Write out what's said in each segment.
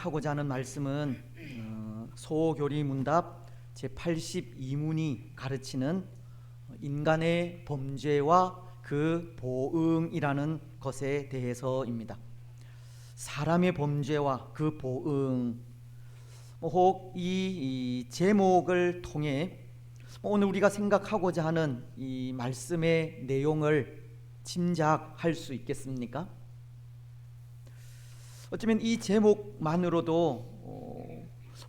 생각하고자 하는 말씀은 소교리문답 제82문이 가르치는 인간의 범죄와 그 보응이라는 것에 대해서입니다. 사람의 범죄와 그 보응, 혹 이 제목을 통해 오늘 우리가 생각하고자 하는 이 말씀의 내용을 짐작할 수 있겠습니까? 어쩌면 이 제목만으로도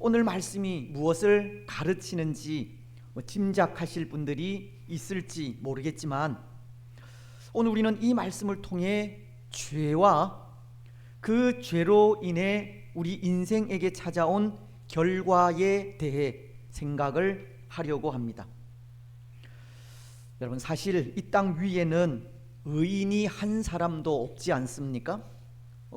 오늘 말씀이 무엇을 가르치는지 짐작하실 분들이 있을지 모르겠지만, 오늘 우리는 이 말씀을 통해 죄와 그 죄로 인해 우리 인생에게 찾아온 결과에 대해 생각을 하려고 합니다. 여러분, 사실 이 땅 위에는 의인이 한 사람도 없지 않습니까?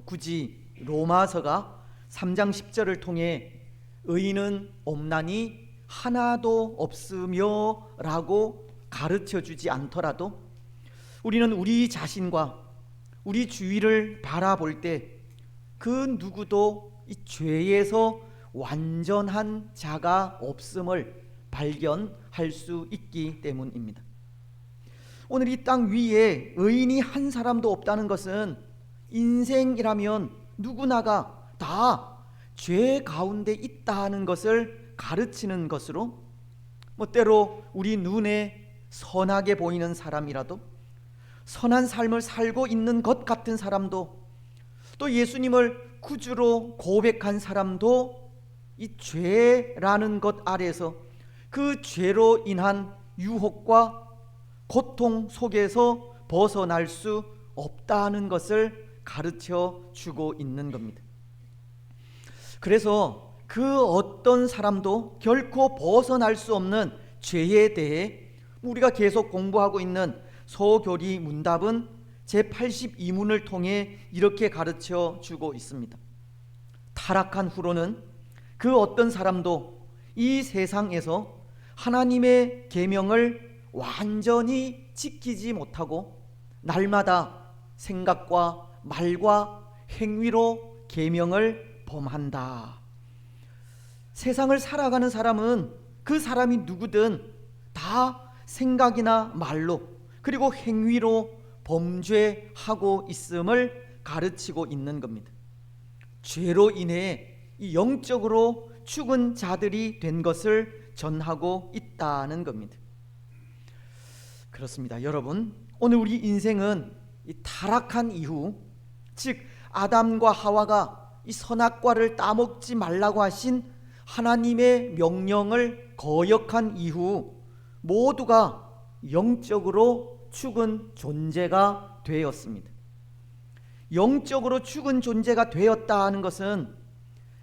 굳이 로마서가 3장 10절을 통해 의인은 없나니 하나도 없으며 라고 가르쳐주지 않더라도, 우리는 우리 자신과 우리 주위를 바라볼 때 그 누구도 이 죄에서 완전한 자가 없음을 발견할 수 있기 때문입니다. 오늘 이 땅 위에 의인이 한 사람도 없다는 것은 인생이라면 누구나가 다 죄 가운데 있다는 것을 가르치는 것으로, 때로 우리 눈에 선하게 보이는 사람이라도, 선한 삶을 살고 있는 것 같은 사람도, 또 예수님을 구주로 고백한 사람도 이 죄라는 것 아래서 그 죄로 인한 유혹과 고통 속에서 벗어날 수 없다는 것을 가르쳐 주고 있는 겁니다. 그래서 그 어떤 사람도 결코 벗어날 수 없는 죄에 대해 우리가 계속 공부하고 있는 소교리 문답은 제82문을 통해 이렇게 가르쳐 주고 있습니다. 타락한 후로는 그 어떤 사람도 이 세상에서 하나님의 계명을 완전히 지키지 못하고 날마다 생각과 말과 행위로 계명을 범한다. 세상을 살아가는 사람은 그 사람이 누구든 다 생각이나 말로 그리고 행위로 범죄하고 있음을 가르치고 있는 겁니다. 죄로 인해 영적으로 죽은 자들이 된 것을 전하고 있다는 겁니다. 그렇습니다. 여러분, 오늘 우리 인생은 이 타락한 이후, 즉 아담과 하와가 이 선악과를 따먹지 말라고 하신 하나님의 명령을 거역한 이후 모두가 영적으로 죽은 존재가 되었습니다. 영적으로 죽은 존재가 되었다는 것은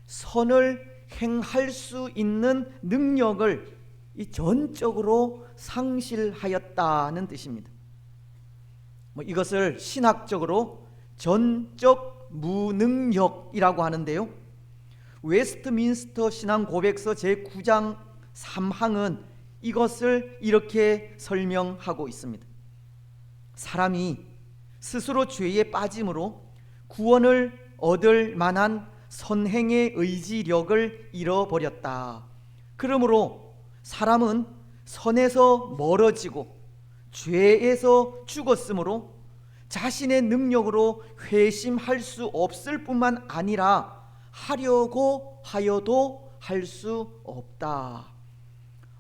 선을 행할 수 있는 능력을 전적으로 상실하였다는 뜻입니다. 이것을 신학적으로 전적 무능력이라고 하는데요, 웨스트민스터 신앙고백서 제9장 3항은 이것을 이렇게 설명하고 있습니다. 사람이 스스로 죄에 빠짐으로 구원을 얻을 만한 선행의 의지력을 잃어버렸다. 그러므로 사람은 선에서 멀어지고 죄에서 죽었으므로 자신의 능력으로 회심할 수 없을 뿐만 아니라 하려고 하여도 할 수 없다.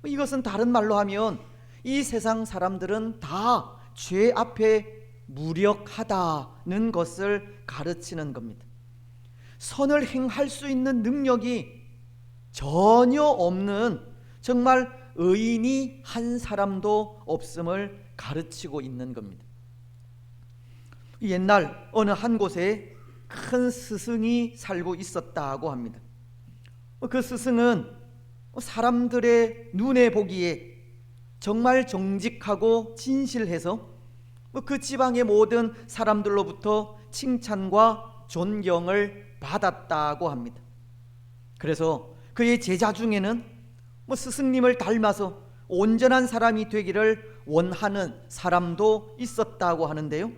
이것은 다른 말로 하면 이 세상 사람들은 다 죄 앞에 무력하다는 것을 가르치는 겁니다. 선을 행할 수 있는 능력이 전혀 없는 정말 의인이 한 사람도 없음을 가르치고 있는 겁니다. 옛날 어느 한 곳에 큰 스승이 살고 있었다고 합니다. 그 스승은 사람들의 눈에 보기에 정말 정직하고 진실해서 그 지방의 모든 사람들로부터 칭찬과 존경을 받았다고 합니다. 그래서 그의 제자 중에는 스승님을 닮아서 온전한 사람이 되기를 원하는 사람도 있었다고 하는데요,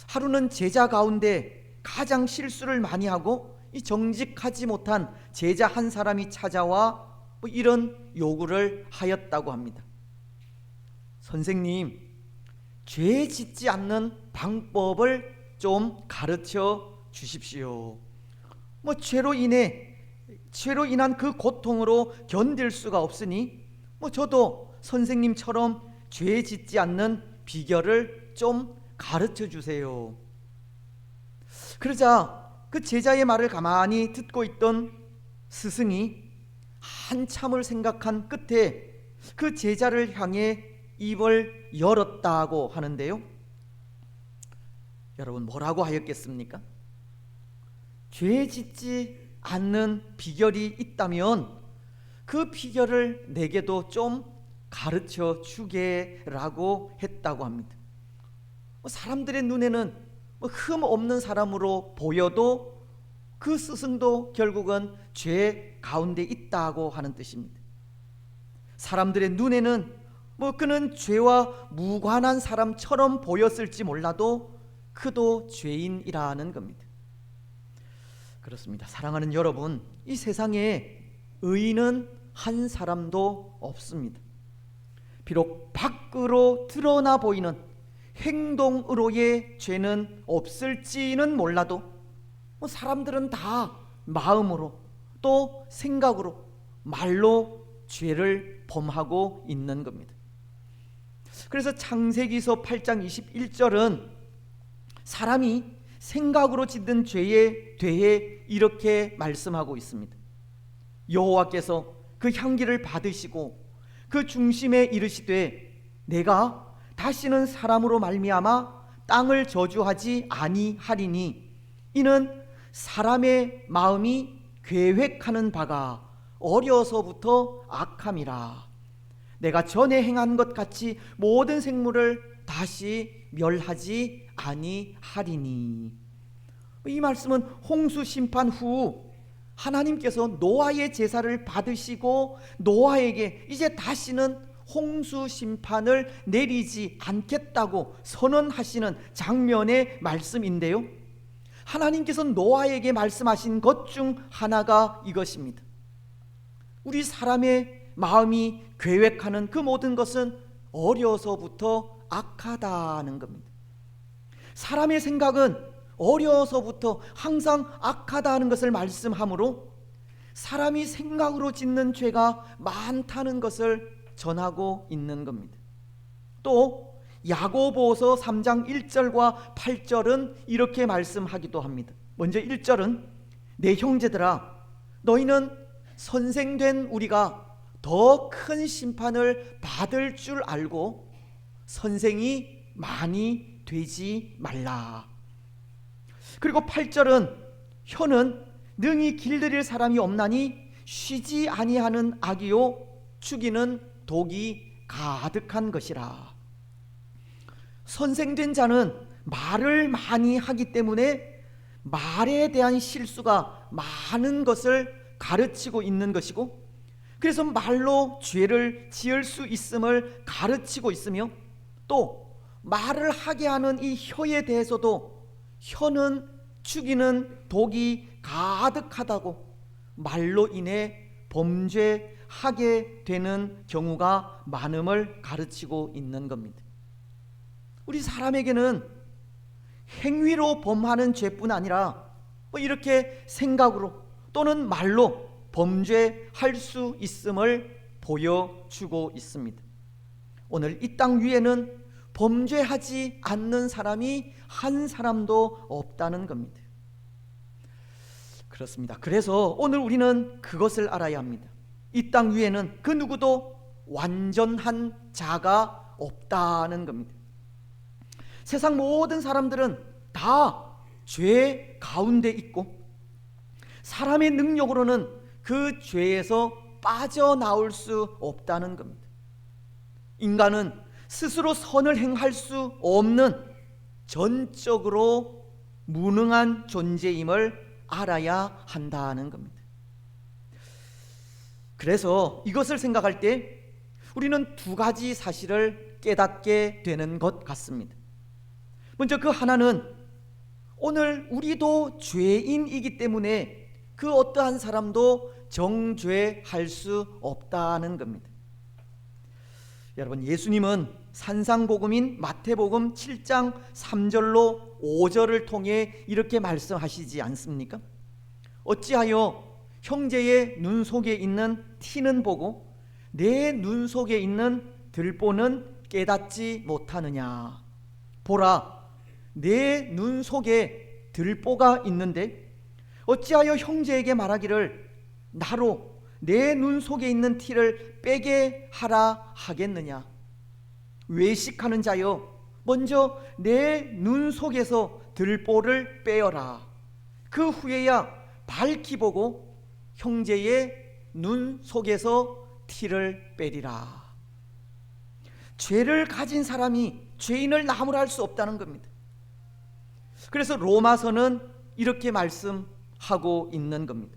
하루는 제자 가운데 가장 실수를 많이 하고 이 정직하지 못한 제자 한 사람이 찾아와 이런 요구를 하였다고 합니다. 선생님, 죄 짓지 않는 방법을 좀 가르쳐 주십시오. 죄로 인한 그 고통으로 견딜 수가 없으니 저도 선생님처럼 죄 짓지 않는 비결을 좀 가르쳐 주세요. 그러자 그 제자의 말을 가만히 듣고 있던 스승이 한참을 생각한 끝에 그 제자를 향해 입을 열었다고 하는데요. 여러분, 뭐라고 하였겠습니까? 죄 짓지 않는 비결이 있다면 그 비결을 내게도 좀 가르쳐 주게라고 했다고 합니다. 사람들의 눈에는 흠 없는 사람으로 보여도 그 스승도 결국은 죄 가운데 있다고 하는 뜻입니다. 사람들의 눈에는 그는 죄와 무관한 사람처럼 보였을지 몰라도 그도 죄인이라는 겁니다. 그렇습니다. 사랑하는 여러분, 이 세상에 의인은 한 사람도 없습니다. 비록 밖으로 드러나 보이는 행동으로의 죄는 없을지는 몰라도 사람들은 다 마음으로 또 생각으로 말로 죄를 범하고 있는 겁니다. 그래서 창세기서 8장 21절은 사람이 생각으로 짓는 죄에 대해 이렇게 말씀하고 있습니다. 여호와께서 그 향기를 받으시고 그 중심에 이르시되 내가 다시는 사람으로 말미암아 땅을 저주하지 아니하리니 이는 사람의 마음이 계획하는 바가 어려서부터 악함이라. 내가 전에 행한 것 같이 모든 생물을 다시 멸하지 아니하리니. 이 말씀은 홍수 심판 후 하나님께서 노아의 제사를 받으시고 노아에게 이제 다시는 홍수 심판을 내리지 않겠다고 선언하시는 장면의 말씀인데요, 하나님께서 노아에게 말씀하신 것 중 하나가 이것입니다. 우리 사람의 마음이 계획하는 그 모든 것은 어려서부터 악하다는 겁니다. 사람의 생각은 어려서부터 항상 악하다는 것을 말씀하므로 사람이 생각으로 짓는 죄가 많다는 것을 전하고 있는 겁니다. 또 야고보서 3장 1절과 8절은 이렇게 말씀하기도 합니다. 먼저 1절은 내 형제들아 너희는 선생된 우리가 더 큰 심판을 받을 줄 알고 선생이 많이 되지 말라. 그리고 8절은 혀는 능히 길들일 사람이 없나니 쉬지 아니하는 악이요 죽이는 독이 가득한 것이라. 선생된 자는 말을 많이 하기 때문에 말에 대한 실수가 많은 것을 가르치고 있는 것이고, 그래서 말로 죄를 지을 수 있음을 가르치고 있으며, 또 말을 하게 하는 이 혀에 대해서도 혀는 죽이는 독이 가득하다고 말로 인해 범죄하게 되는 경우가 많음을 가르치고 있는 겁니다. 우리 사람에게는 행위로 범하는 죄뿐 아니라 이렇게 생각으로 또는 말로 범죄할 수 있음을 보여주고 있습니다. 오늘 이 땅 위에는 범죄하지 않는 사람이 한 사람도 없다는 겁니다. 그렇습니다. 그래서 오늘 우리는 그것을 알아야 합니다. 이 땅 위에는 그 누구도 완전한 자가 없다는 겁니다. 세상 모든 사람들은 다 죄 가운데 있고 사람의 능력으로는 그 죄에서 빠져나올 수 없다는 겁니다. 인간은 스스로 선을 행할 수 없는 전적으로 무능한 존재임을 알아야 한다는 겁니다. 그래서 이것을 생각할 때 우리는 두 가지 사실을 깨닫게 되는 것 같습니다. 먼저 그 하나는 오늘 우리도 죄인이기 때문에 그 어떠한 사람도 정죄할 수 없다는 겁니다. 여러분, 예수님은 산상복음인 마태복음 7장 3절로 5절을 통해 이렇게 말씀하시지 않습니까? 어찌하여 형제의 눈 속에 있는 티는 보고 내 눈 속에 있는 들보는 깨닫지 못하느냐. 보라, 내 눈 속에 들보가 있는데 어찌하여 형제에게 말하기를 나로 내 눈 속에 있는 티를 빼게 하라 하겠느냐. 외식하는 자여, 먼저 내 눈 속에서 들보를 빼어라. 그 후에야 밝히 보고 형제의 눈 속에서 티를 빼리라. 죄를 가진 사람이 죄인을 나무랄 수 없다는 겁니다. 그래서 로마서는 이렇게 말씀하고 있는 겁니다.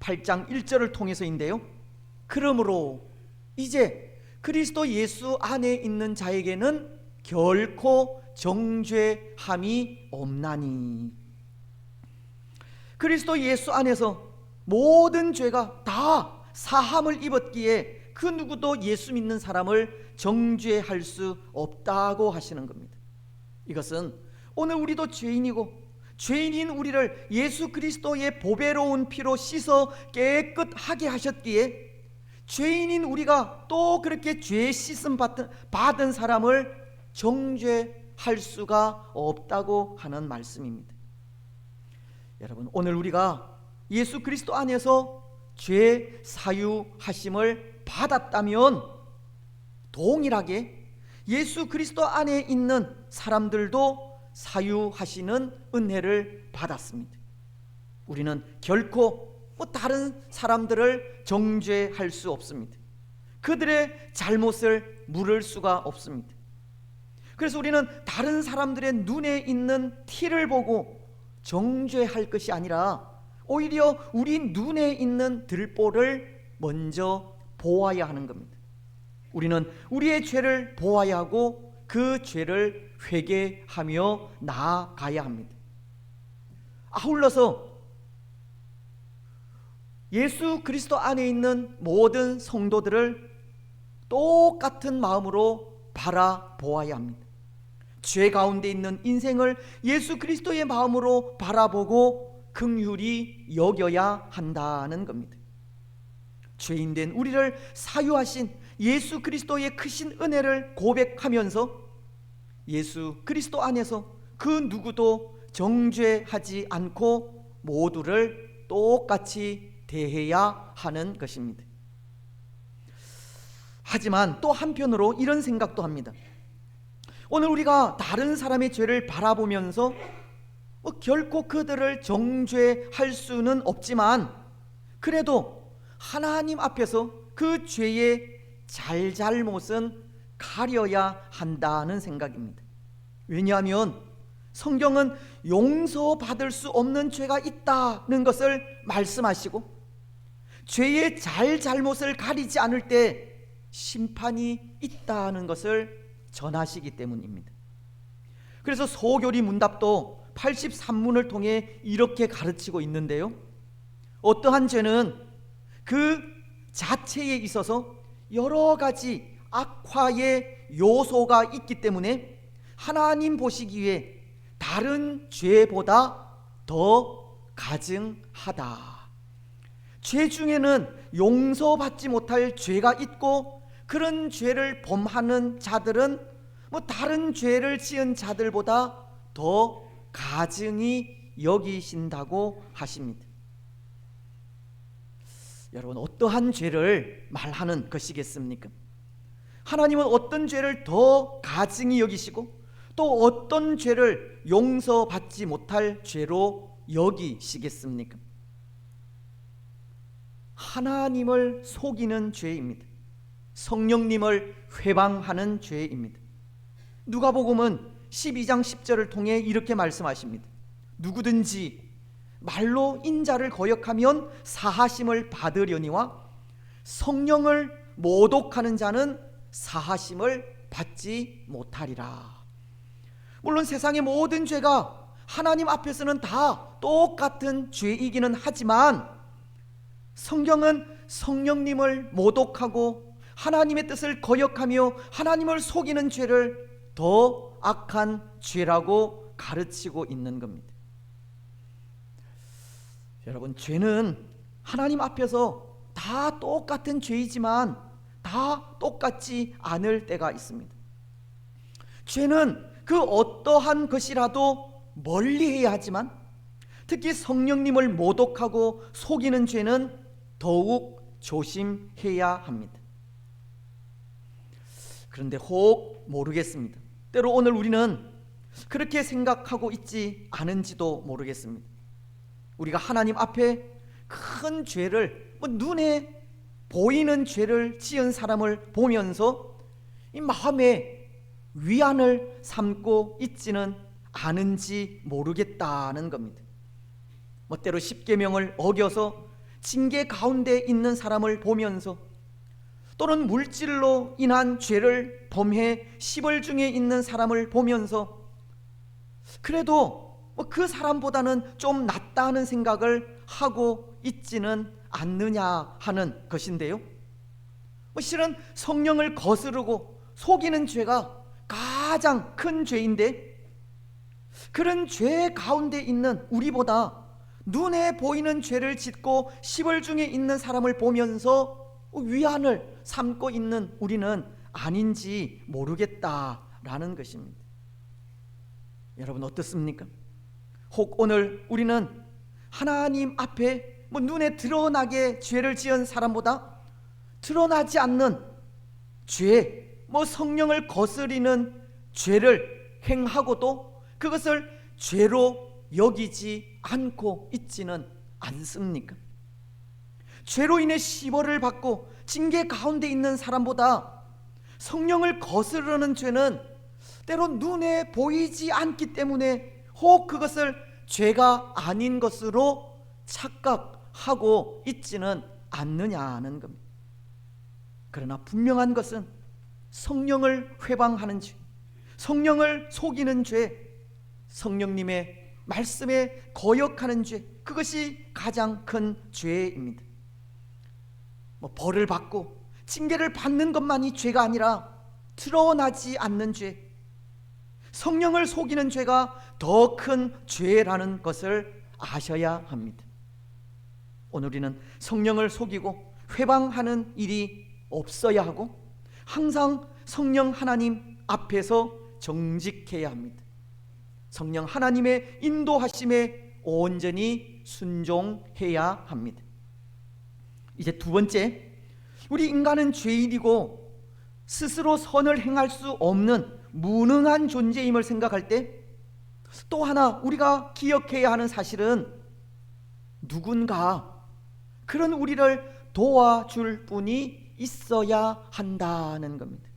8장 1절을 통해서인데요. 그러므로 이제 그리스도 예수 안에 있는 자에게는 결코 정죄함이 없나니. 그리스도 예수 안에서 모든 죄가 다 사함을 입었기에 그 누구도 예수 믿는 사람을 정죄할 수 없다고 하시는 겁니다. 이것은 오늘 우리도 죄인이고 죄인인 우리를 예수 그리스도의 보배로운 피로 씻어 깨끗하게 하셨기에 죄인인 우리가 또 그렇게 죄 씻음 받은 사람을 정죄할 수가 없다고 하는 말씀입니다. 여러분, 오늘 우리가 예수 그리스도 안에서 죄 사유하심을 받았다면 동일하게 예수 그리스도 안에 있는 사람들도 사유하시는 은혜를 받았습니다. 우리는 결코 다른 사람들을 정죄할 수 없습니다. 그들의 잘못을 물을 수가 없습니다. 그래서 우리는 다른 사람들의 눈에 있는 티를 보고 정죄할 것이 아니라 오히려 우리 눈에 있는 들보를 먼저 보아야 하는 겁니다. 우리는 우리의 죄를 보아야 하고 그 죄를 회개하며 나아가야 합니다. 아울러서 예수 그리스도 안에 있는 모든 성도들을 똑같은 마음으로 바라보아야 합니다. 죄 가운데 있는 인생을 예수 그리스도의 마음으로 바라보고 긍휼히 여겨야 한다는 겁니다. 죄인된 우리를 사유하신 예수 그리스도의 크신 은혜를 고백하면서 예수 그리스도 안에서 그 누구도 정죄하지 않고 모두를 똑같이 대해야 하는 것입니다. 하지만 또 한편으로 이런 생각도 합니다. 오늘 우리가 다른 사람의 죄를 바라보면서 결코 그들을 정죄할 수는 없지만 그래도 하나님 앞에서 그 죄의 잘잘못은 가려야 한다는 생각입니다. 왜냐하면 성경은 용서받을 수 없는 죄가 있다는 것을 말씀하시고 죄의 잘잘못을 가리지 않을 때 심판이 있다는 것을 전하시기 때문입니다. 그래서 소교리 문답도 83문을 통해 이렇게 가르치고 있는데요. 어떠한 죄는 그 자체에 있어서 여러 가지 악화의 요소가 있기 때문에 하나님 보시기에 다른 죄보다 더 가증하다. 죄 중에는 용서받지 못할 죄가 있고 그런 죄를 범하는 자들은 다른 죄를 지은 자들보다 더 가증히 여기신다고 하십니다. 여러분, 어떠한 죄를 말하는 것이겠습니까? 하나님은 어떤 죄를 더 가증히 여기시고 또 어떤 죄를 용서받지 못할 죄로 여기시겠습니까? 하나님을 속이는 죄입니다. 성령님을 회방하는 죄입니다. 누가복음은 12장 10절을 통해 이렇게 말씀하십니다. 누구든지 말로 인자를 거역하면 사하심을 받으려니와 성령을 모독하는 자는 사하심을 받지 못하리라. 물론 세상의 모든 죄가 하나님 앞에서는 다 똑같은 죄이기는 하지만 성경은 성령님을 모독하고 하나님의 뜻을 거역하며 하나님을 속이는 죄를 더 악한 죄라고 가르치고 있는 겁니다. 여러분, 죄는 하나님 앞에서 다 똑같은 죄이지만 다 똑같지 않을 때가 있습니다. 죄는 그 어떠한 것이라도 멀리해야 하지만 특히 성령님을 모독하고 속이는 죄는 더욱 조심해야 합니다. 그런데 혹 모르겠습니다. 때로 오늘 우리는 그렇게 생각하고 있지 않은지도 모르겠습니다. 우리가 하나님 앞에 큰 죄를, 눈에 보이는 죄를 지은 사람을 보면서 이 마음에 위안을 삼고 있지는 않은지 모르겠다는 겁니다. 때로 십계명을 어겨서 징계 가운데 있는 사람을 보면서, 또는 물질로 인한 죄를 범해 시벌 중에 있는 사람을 보면서 그래도 그 사람보다는 좀 낫다는 생각을 하고 있지는 않느냐 하는 것인데요. 실은 성령을 거스르고 속이는 죄가 가장 큰 죄인데, 그런 죄 가운데 있는 우리보다 눈에 보이는 죄를 짓고 시벌 중에 있는 사람을 보면서 위안을 삼고 있는 우리는 아닌지 모르겠다라는 것입니다. 여러분, 어떻습니까? 혹 오늘 우리는 하나님 앞에 눈에 드러나게 죄를 지은 사람보다 드러나지 않는 죄, 성령을 거스리는 죄를 행하고도 그것을 죄로 여기지 않고 있지는 않습니까? 죄로 인해 시벌을 받고 징계 가운데 있는 사람보다 성령을 거스르는 죄는 때로 눈에 보이지 않기 때문에 혹 그것을 죄가 아닌 것으로 착각하고 있지는 않느냐는 겁니다. 그러나 분명한 것은 성령을 회방하는 죄, 성령을 속이는 죄, 성령님의 말씀에 거역하는 죄, 그것이 가장 큰 죄입니다. 벌을 받고 징계를 받는 것만이 죄가 아니라 드러나지 않는 죄, 성령을 속이는 죄가 더 큰 죄라는 것을 아셔야 합니다. 오늘 우리는 성령을 속이고 회방하는 일이 없어야 하고 항상 성령 하나님 앞에서 정직해야 합니다. 성령 하나님의 인도하심에 온전히 순종해야 합니다. 이제 두 번째, 우리 인간은 죄인이고 스스로 선을 행할 수 없는 무능한 존재임을 생각할 때 또 하나 우리가 기억해야 하는 사실은 누군가 그런 우리를 도와줄 분이 있어야 한다는 겁니다.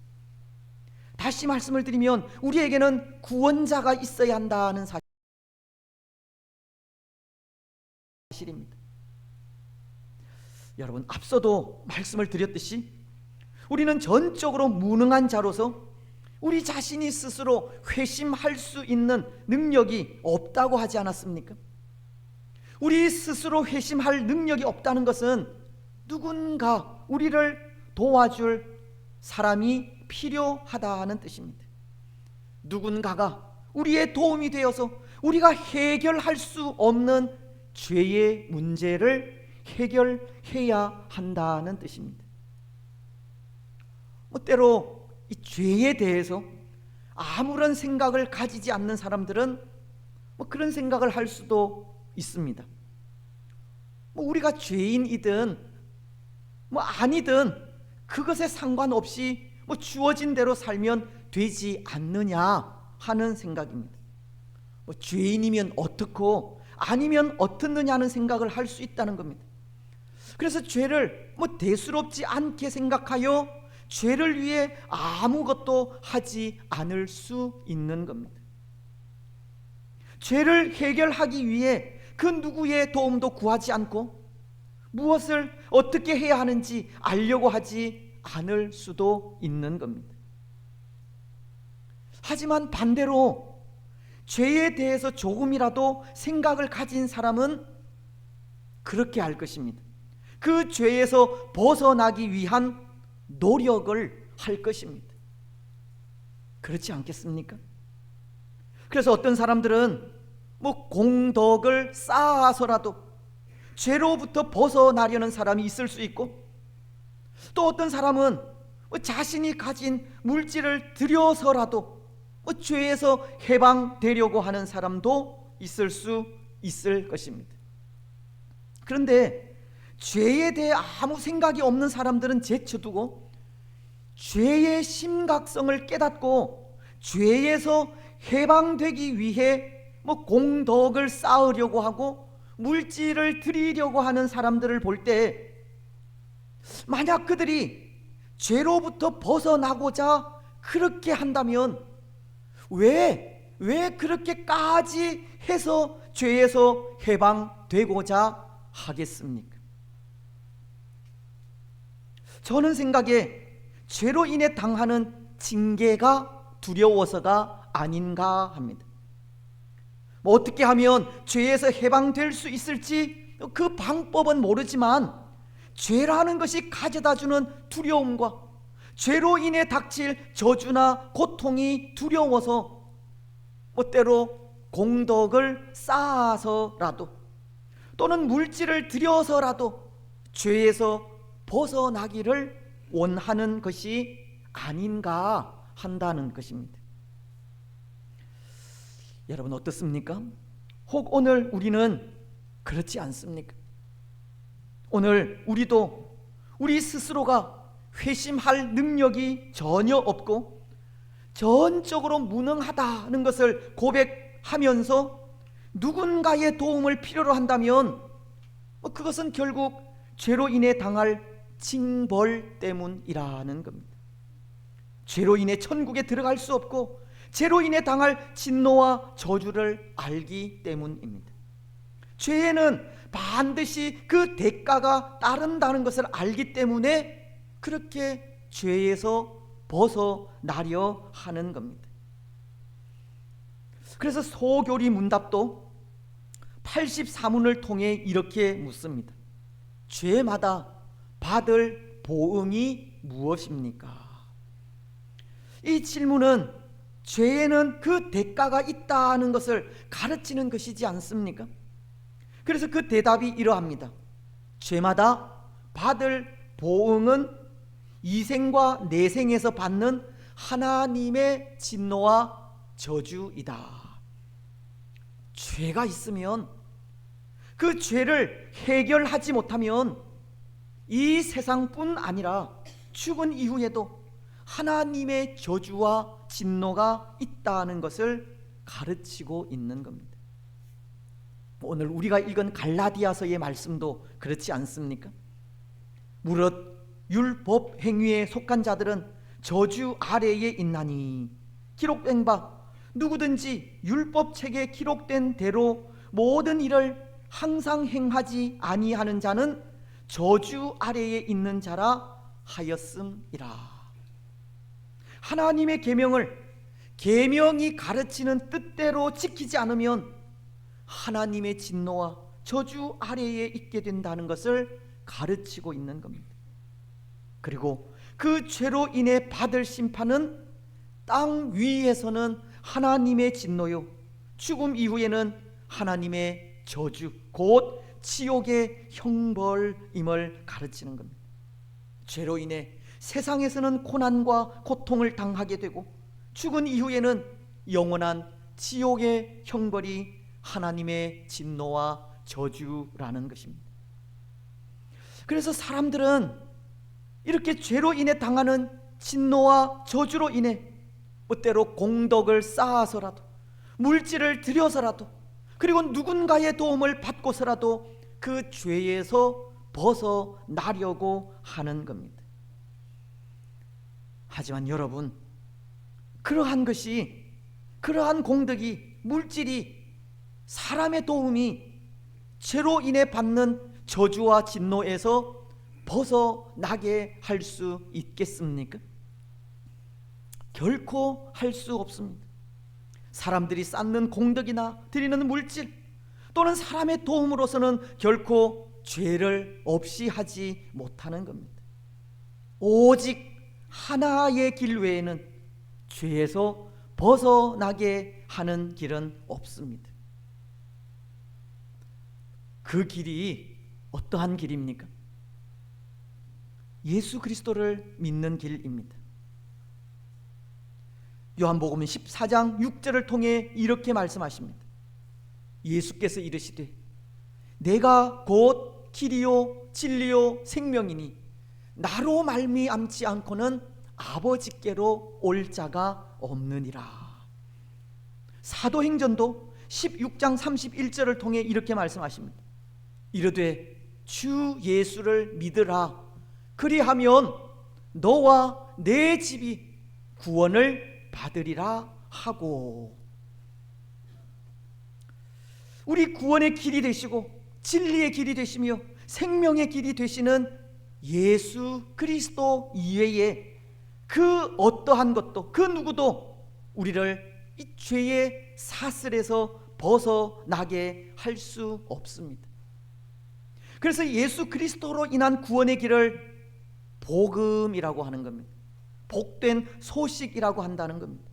다시 말씀을 드리면 우리에게는 구원자가 있어야 한다는 사실입니다. 여러분, 앞서도 말씀을 드렸듯이 우리는 전적으로 무능한 자로서 우리 자신이 스스로 회심할 수 있는 능력이 없다고 하지 않았습니까? 우리 스스로 회심할 능력이 없다는 것은 누군가 우리를 도와줄 사람이 필요하다는 뜻입니다. 누군가가 우리의 도움이 되어서 우리가 해결할 수 없는 죄의 문제를 해결해야 한다는 뜻입니다. 때로 이 죄에 대해서 아무런 생각을 가지지 않는 사람들은 그런 생각을 할 수도 있습니다. 우리가 죄인이든 아니든 그것에 상관없이 주어진 대로 살면 되지 않느냐 하는 생각입니다. 죄인이면 어떻고 아니면 어떻느냐는 생각을 할 수 있다는 겁니다. 그래서 죄를 대수롭지 않게 생각하여 죄를 위해 아무것도 하지 않을 수 있는 겁니다. 죄를 해결하기 위해 그 누구의 도움도 구하지 않고 무엇을 어떻게 해야 하는지 알려고 하지 않을 수도 있는 겁니다. 하지만 반대로 죄에 대해서 조금이라도 생각을 가진 사람은 그렇게 할 것입니다. 그 죄에서 벗어나기 위한 노력을 할 것입니다. 그렇지 않겠습니까? 그래서 어떤 사람들은 공덕을 쌓아서라도 죄로부터 벗어나려는 사람이 있을 수 있고, 또 어떤 사람은 자신이 가진 물질을 들여서라도 죄에서 해방되려고 하는 사람도 있을 수 있을 것입니다. 그런데 죄에 대해 아무 생각이 없는 사람들은 제쳐두고 죄의 심각성을 깨닫고 죄에서 해방되기 위해 공덕을 쌓으려고 하고 물질을 드리려고 하는 사람들을 볼 때, 만약 그들이 죄로부터 벗어나고자 그렇게 한다면 왜 그렇게까지 해서 죄에서 해방되고자 하겠습니까? 저는 생각에 죄로 인해 당하는 징계가 두려워서가 아닌가 합니다. 어떻게 하면 죄에서 해방될 수 있을지 그 방법은 모르지만, 죄라는 것이 가져다주는 두려움과 죄로 인해 닥칠 저주나 고통이 두려워서 때로 공덕을 쌓아서라도 또는 물질을 들여서라도 죄에서 벗어나기를 원하는 것이 아닌가 한다는 것입니다. 여러분 어떻습니까? 혹 오늘 우리는 그렇지 않습니까? 오늘 우리도 우리 스스로가 회심할 능력이 전혀 없고 전적으로 무능하다는 것을 고백하면서 누군가의 도움을 필요로 한다면 그것은 결국 죄로 인해 당할 징벌 때문이라는 겁니다. 죄로 인해 천국에 들어갈 수 없고 죄로 인해 당할 진노와 저주를 알기 때문입니다. 죄에는 반드시 그 대가가 따른다는 것을 알기 때문에 그렇게 죄에서 벗어나려 하는 겁니다. 그래서 소교리 문답도 84문을 통해 이렇게 묻습니다. 죄마다 받을 보응이 무엇입니까? 이 질문은 죄에는 그 대가가 있다는 것을 가르치는 것이지 않습니까? 그래서 그 대답이 이러합니다. 죄마다 받을 보응은 이생과 내생에서 받는 하나님의 진노와 저주이다. 죄가 있으면 그 죄를 해결하지 못하면 이 세상뿐 아니라 죽은 이후에도 하나님의 저주와 진노가 있다는 것을 가르치고 있는 겁니다. 오늘 우리가 읽은 갈라디아서의 말씀도 그렇지 않습니까? 무릇 율법 행위에 속한 자들은 저주 아래에 있나니 기록된 바 누구든지 율법책에 기록된 대로 모든 일을 항상 행하지 아니하는 자는 저주 아래에 있는 자라 하였음이라. 하나님의 계명이 가르치는 뜻대로 지키지 않으면 하나님의 진노와 저주 아래에 있게 된다는 것을 가르치고 있는 겁니다. 그리고 그 죄로 인해 받을 심판은 땅 위에서는 하나님의 진노요, 죽음 이후에는 하나님의 저주, 곧 지옥의 형벌임을 가르치는 겁니다. 죄로 인해 세상에서는 고난과 고통을 당하게 되고 죽은 이후에는 영원한 지옥의 형벌이 하나님의 진노와 저주라는 것입니다. 그래서 사람들은 이렇게 죄로 인해 당하는 진노와 저주로 인해 때로 공덕을 쌓아서라도 물질을 들여서라도 그리고 누군가의 도움을 받고서라도 그 죄에서 벗어나려고 하는 겁니다. 하지만 여러분, 그러한 공덕이, 물질이, 사람의 도움이 죄로 인해 받는 저주와 진노에서 벗어나게 할 수 있겠습니까? 결코 할 수 없습니다. 사람들이 쌓는 공덕이나 드리는 물질 또는 사람의 도움으로서는 결코 죄를 없이 하지 못하는 겁니다. 오직 하나의 길 외에는 죄에서 벗어나게 하는 길은 없습니다. 그 길이 어떠한 길입니까? 예수 그리스도를 믿는 길입니다. 요한복음 14장 6절을 통해 이렇게 말씀하십니다. 예수께서 이르시되 내가 곧 길이요 진리요 생명이니 나로 말미암지 않고는 아버지께로 올 자가 없느니라. 사도행전도 16장 31절을 통해 이렇게 말씀하십니다. 이르되 주 예수를 믿으라. 그리하면 너와 내 집이 구원을 받으리라 하고. 우리 구원의 길이 되시고 진리의 길이 되시며 생명의 길이 되시는 예수 그리스도 이외에 그 어떠한 것도 그 누구도 우리를 이 죄의 사슬에서 벗어나게 할 수 없습니다. 그래서 예수 그리스도로 인한 구원의 길을 복음이라고 하는 겁니다. 복된 소식이라고 한다는 겁니다.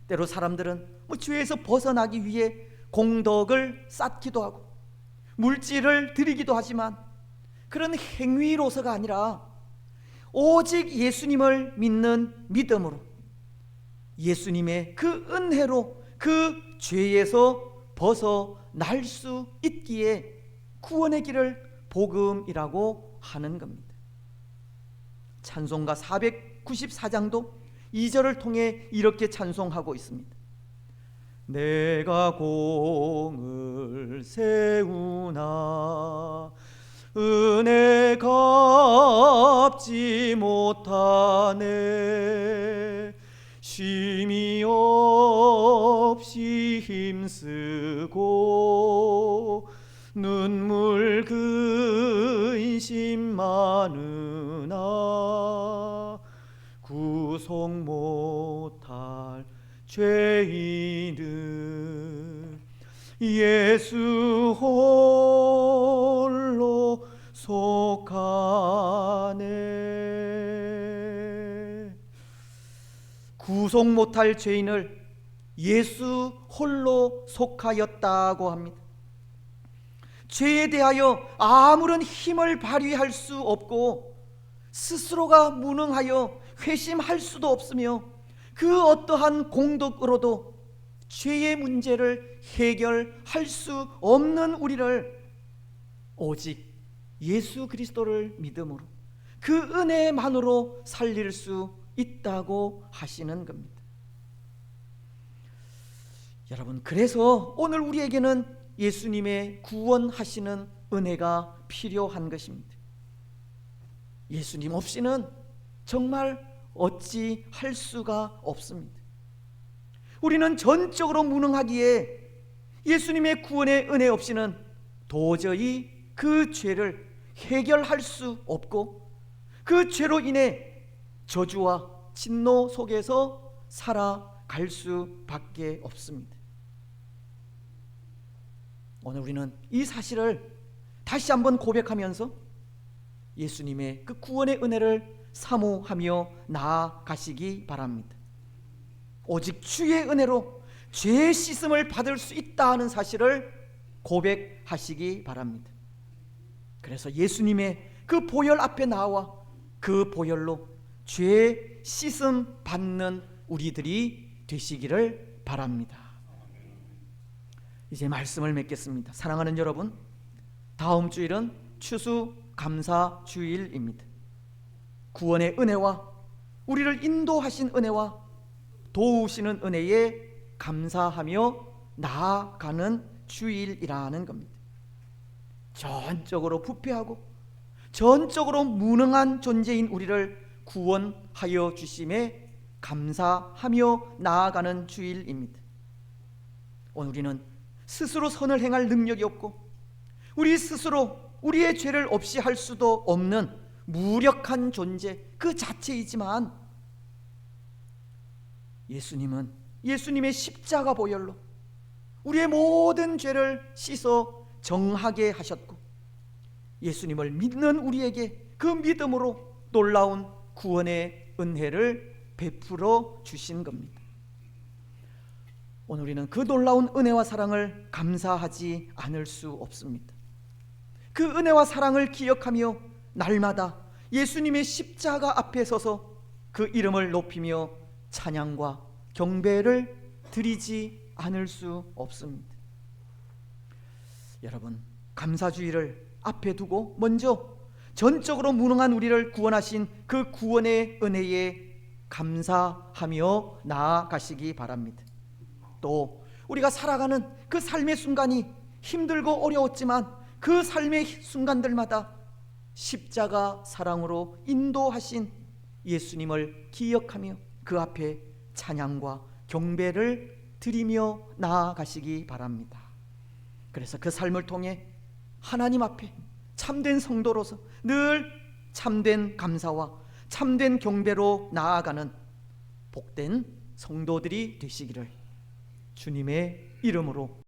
때로 사람들은 죄에서 벗어나기 위해 공덕을 쌓기도 하고 물질을 드리기도 하지만 그런 행위로서가 아니라 오직 예수님을 믿는 믿음으로 예수님의 그 은혜로 그 죄에서 벗어날 수 있기에 구원의 길을 복음이라고 하는 겁니다. 찬송가 494장도 2절을 통해 이렇게 찬송하고 있습니다. 내가 공을 세우나 은혜 갚지 못하네 쉼이 없이 힘쓰고 눈물 근심 많으나 구속 못할 죄인은 예수 홀로 속하네. 구속 못할 죄인을 예수 홀로 속하였다고 합니다. 죄에 대하여 아무런 힘을 발휘할 수 없고 스스로가 무능하여 회심할 수도 없으며 그 어떠한 공덕으로도 죄의 문제를 해결할 수 없는 우리를 오직 예수 그리스도를 믿음으로 그 은혜만으로 살릴 수 있다고 하시는 겁니다. 여러분, 그래서 오늘 우리에게는 예수님의 구원하시는 은혜가 필요한 것입니다. 예수님 없이는 정말 어찌 할 수가 없습니다. 우리는 전적으로 무능하기에 예수님의 구원의 은혜 없이는 도저히 그 죄를 해결할 수 없고 그 죄로 인해 저주와 진노 속에서 살아갈 수밖에 없습니다. 오늘 우리는 이 사실을 다시 한번 고백하면서 예수님의 그 구원의 은혜를 사모하며 나아가시기 바랍니다. 오직 주의 은혜로 죄 씻음을 받을 수 있다 하는 사실을 고백하시기 바랍니다. 그래서 예수님의 그 보혈 앞에 나와 그 보혈로 죄 씻음 받는 우리들이 되시기를 바랍니다. 이제 말씀을 맺겠습니다. 사랑하는 여러분, 다음 주일은 추수감사 주일입니다. 구원의 은혜와 우리를 인도하신 은혜와 도우시는 은혜에 감사하며 나아가는 주일이라는 겁니다. 전적으로 부패하고 전적으로 무능한 존재인 우리를 구원하여 주심에 감사하며 나아가는 주일입니다. 오늘 우리는 스스로 선을 행할 능력이 없고 우리 스스로 우리의 죄를 없이 할 수도 없는 무력한 존재 그 자체이지만 예수님은 예수님의 십자가 보혈로 우리의 모든 죄를 씻어 정하게 하셨고 예수님을 믿는 우리에게 그 믿음으로 놀라운 구원의 은혜를 베풀어 주신 겁니다. 오늘 우리는 그 놀라운 은혜와 사랑을 감사하지 않을 수 없습니다. 그 은혜와 사랑을 기억하며 날마다 예수님의 십자가 앞에 서서 그 이름을 높이며 찬양과 경배를 드리지 않을 수 없습니다. 여러분, 감사주의를 앞에 두고 먼저 전적으로 무능한 우리를 구원하신 그 구원의 은혜에 감사하며 나아가시기 바랍니다. 또 우리가 살아가는 그 삶의 순간이 힘들고 어려웠지만 그 삶의 순간들마다 십자가 사랑으로 인도하신 예수님을 기억하며 그 앞에 찬양과 경배를 드리며 나아가시기 바랍니다. 그래서 그 삶을 통해 하나님 앞에 참된 성도로서 늘 참된 감사와 참된 경배로 나아가는 복된 성도들이 되시기를 주님의 이름으로